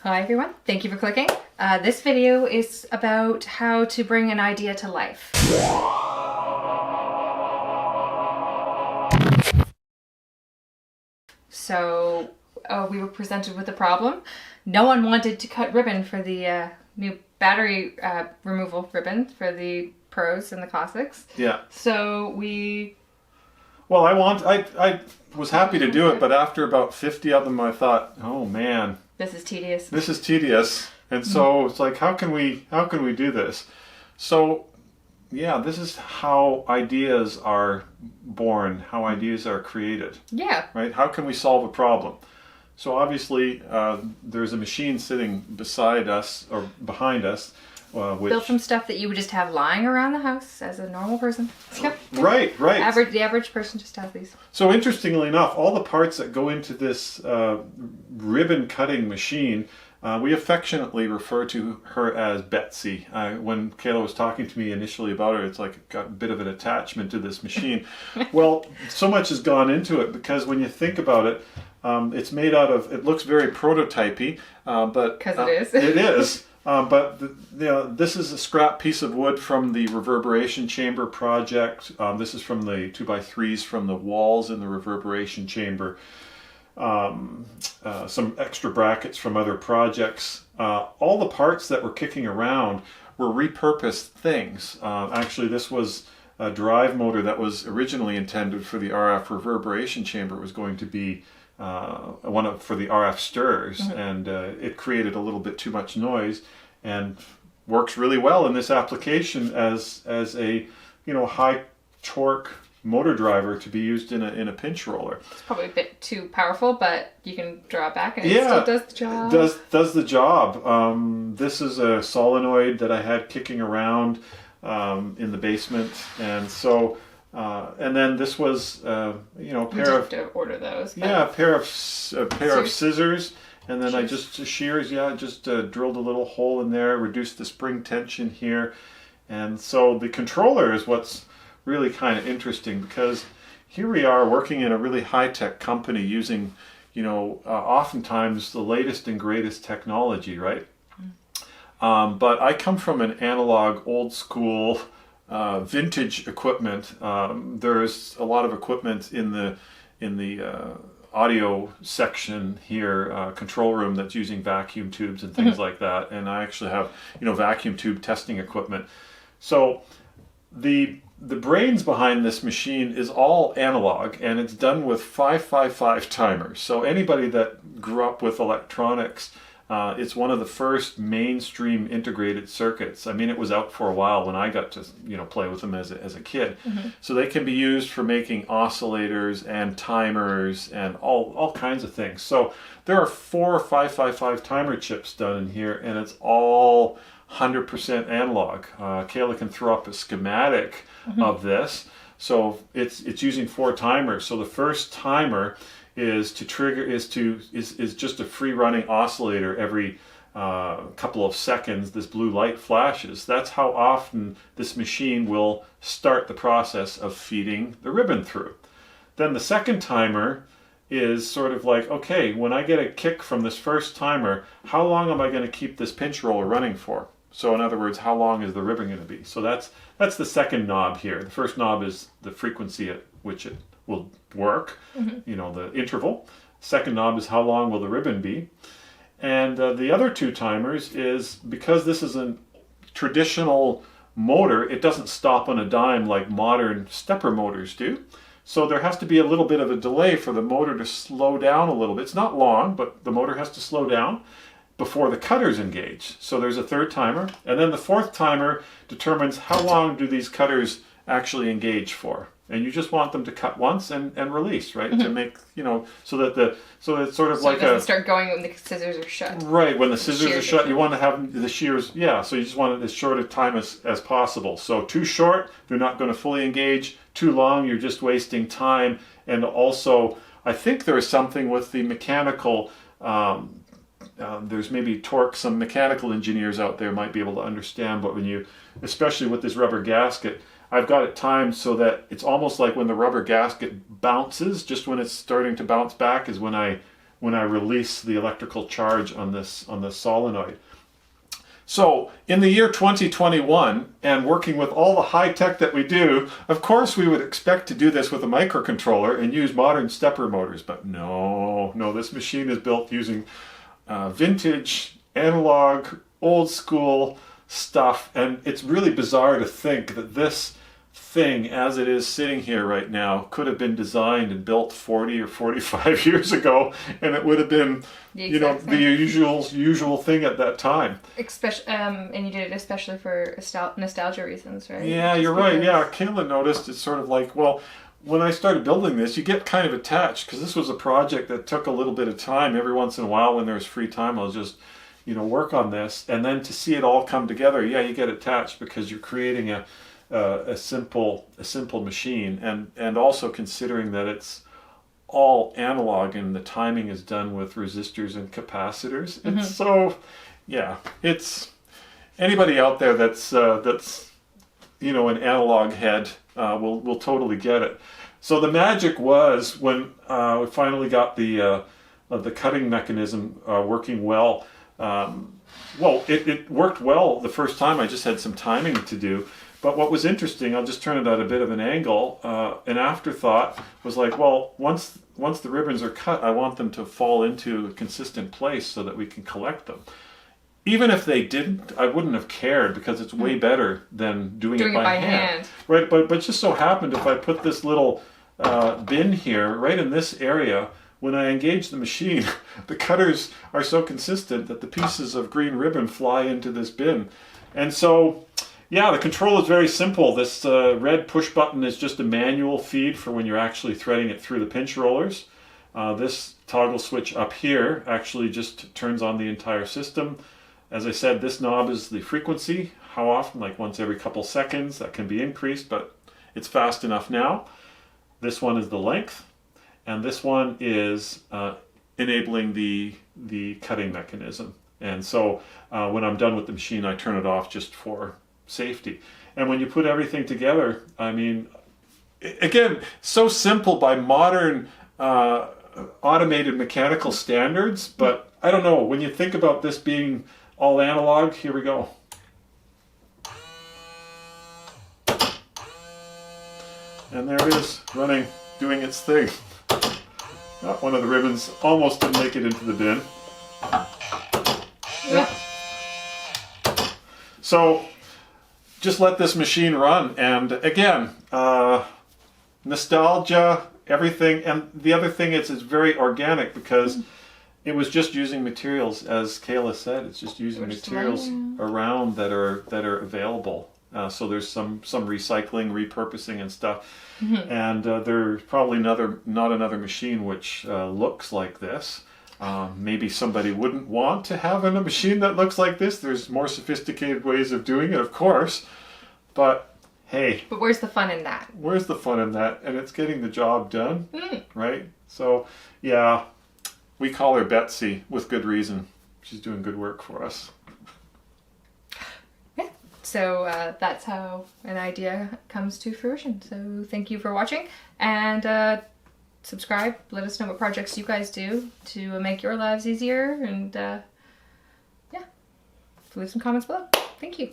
Hi everyone, thank you for clicking. This video is about how to bring an idea to life. So we were presented with a problem. No one wanted to cut ribbon for the new battery removal ribbon for the Pros and the Classics. Yeah. So we... Well, I was happy to do it, but after about 50 of them, I thought, oh man, This is tedious. this is tedious. And so it's like, how can we do this? So yeah, this is how ideas are born, how ideas are created. Yeah. Right? How can we solve a problem? So obviously, there's a machine sitting beside us or behind us, which Built from stuff that you would just have lying around the house as a normal person. Yep. right. The average person just has these. So interestingly enough, all the parts that go into this ribbon cutting machine, we affectionately refer to her as Betsy. When Kayla was talking to me initially about her, it's like it got a bit of an attachment to this machine. Well, so much has gone into it because when you think about it, it's made out of, it looks very prototypey, but... Because it is. It is. But this is a scrap piece of wood from the reverberation chamber project. This is from the 2x3s from the walls in the reverberation chamber. Some extra brackets from other projects. All the parts that were kicking around were repurposed things. Actually, this was a drive motor that was originally intended for the RF reverberation chamber. It was going to be for the RF stirrers, and it created a little bit too much noise, and works really well in this application as a high torque motor driver to be used in a pinch roller. It's probably a bit too powerful, but you can draw it back and it still does the job. Does the job. This is a solenoid that I had kicking around in the basement, and so. And then this was, a pair of... to order those. Yeah, a pair of scissors, and then I just drilled a little hole in there, reduced the spring tension here, and so the controller is what's really kind of interesting, because here we are working in a really high-tech company using, oftentimes the latest and greatest technology, right? But I come from an analog, old-school... vintage equipment. There's a lot of equipment in the audio section here, control room, that's using vacuum tubes and things like that. And I actually have vacuum tube testing equipment. So the brains behind this machine is all analog, and it's done with 555 timers. So anybody that grew up with electronics, it's one of the first mainstream integrated circuits. I mean, it was out for a while when I got to play with them as a kid. So they can be used for making oscillators and timers and all kinds of things. So there are 4 555 timer chips done in here, and it's all 100% analog. Kayla can throw up a schematic of this. So it's using 4 timers. So the first timer is just a free running oscillator. Every couple of seconds this blue light flashes. That's how often this machine will start the process of feeding the ribbon through. Then the second timer is sort of like, okay, when I get a kick from this first timer, how long am I going to keep this pinch roller running for? So in other words, how long is the ribbon going to be? So that's the second knob here. The first knob is the frequency at which it will work, the interval. Second knob is how long will the ribbon be. And the other 2 timers is, because this is a traditional motor, it doesn't stop on a dime like modern stepper motors do. So there has to be a little bit of a delay for the motor to slow down a little bit. It's not long, but the motor has to slow down before the cutters engage. So there's a 3rd timer. And then the 4th timer determines how long do these cutters actually engage for. And you just want them to cut once and release, right? To make, so it's sort of like it doesn't start going when the scissors are shut. Right, when the scissors are shut, you want to have the shears, so you just want it as short a time as possible. So too short, they're not going to fully engage. Too long, you're just wasting time. And also, I think there is something with the mechanical, there's maybe torque, some mechanical engineers out there might be able to understand, but especially with this rubber gasket, I've got it timed so that it's almost like when the rubber gasket bounces, just when it's starting to bounce back is when I when I release the electrical charge on this solenoid. So in the year 2021, and working with all the high tech that we do, of course we would expect to do this with a microcontroller and use modern stepper motors. But no, this machine is built using vintage, analog, old school stuff. And it's really bizarre to think that this thing, as it is sitting here right now, could have been designed and built 40 or 45 years ago, and it would have been, the usual thing at that time. And you did it especially for nostalgia reasons, right? Yeah, you're right. Yeah, Kayla noticed it's sort of like, well, when I started building this, you get kind of attached, because this was a project that took a little bit of time. Every once in a while when there was free time, I'll just work on this, and then to see it all come together, you get attached because you're creating a simple machine, and also considering that it's all analog and the timing is done with resistors and capacitors. Mm-hmm. It's so, it's anybody out there that's an analog head will totally get it. So the magic was when we finally got the cutting mechanism working well. It worked well the first time. I just had some timing to do. But what was interesting, I'll just turn it at a bit of an angle, an afterthought was like, well, once the ribbons are cut, I want them to fall into a consistent place so that we can collect them. Even if they didn't, I wouldn't have cared, because it's way better than doing it by hand. Right, but just so happened, if I put this little bin here, right in this area, when I engage the machine, the cutters are so consistent that the pieces of green ribbon fly into this bin. And so, the control is very simple. This red push button is just a manual feed for when you're actually threading it through the pinch rollers. This toggle switch up here actually just turns on the entire system. As I said, this knob is the frequency, how often, like once every couple seconds. That can be increased, but it's fast enough now. This one is the length, and this one is enabling the cutting mechanism. And so when I'm done with the machine, I turn it off just for safety. And when you put everything together, I mean, again, so simple by modern automated mechanical standards, but I don't know, when you think about this being all analog, here we go. And there it is, running, doing its thing. One of the ribbons almost didn't make it into the bin. Yeah. So just let this machine run, and again, nostalgia, everything. And the other thing is, it's very organic, because it was just using materials, as Kayla said, it's just using materials around that are available. So there's some recycling, repurposing and stuff. Mm-hmm. And there's probably not another machine which looks like this. Maybe somebody wouldn't want to have a machine that looks like this. There's more sophisticated ways of doing it, of course. But hey. But where's the fun in that? Where's the fun in that? And it's getting the job done, right? So, yeah, we call her Betsy with good reason. She's doing good work for us. Yeah. So that's how an idea comes to fruition. So thank you for watching. And subscribe. Let us know what projects you guys do to make your lives easier. And leave some comments below. Thank you.